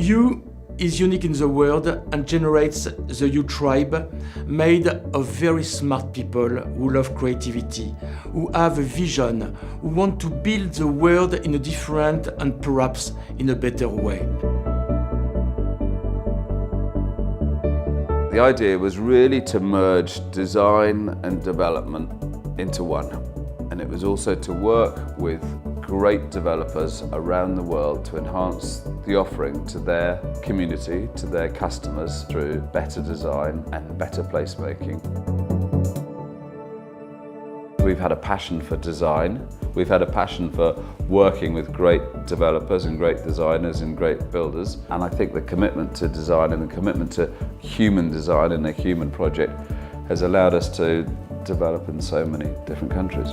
YOO is unique in the world and generates the YOO tribe, made of very smart people who love creativity, who have a vision, who want to build the world in a different and perhaps in a better way. The idea was really to merge design and development into one. And it was also to work with great developers around the world to enhance the offering to their community, to their customers through better design and better placemaking. We've had a passion for design. We've had a passion for working with great developers and great designers and great builders. And I think the commitment to design and the commitment to human design and a human project has allowed us to develop in so many different countries.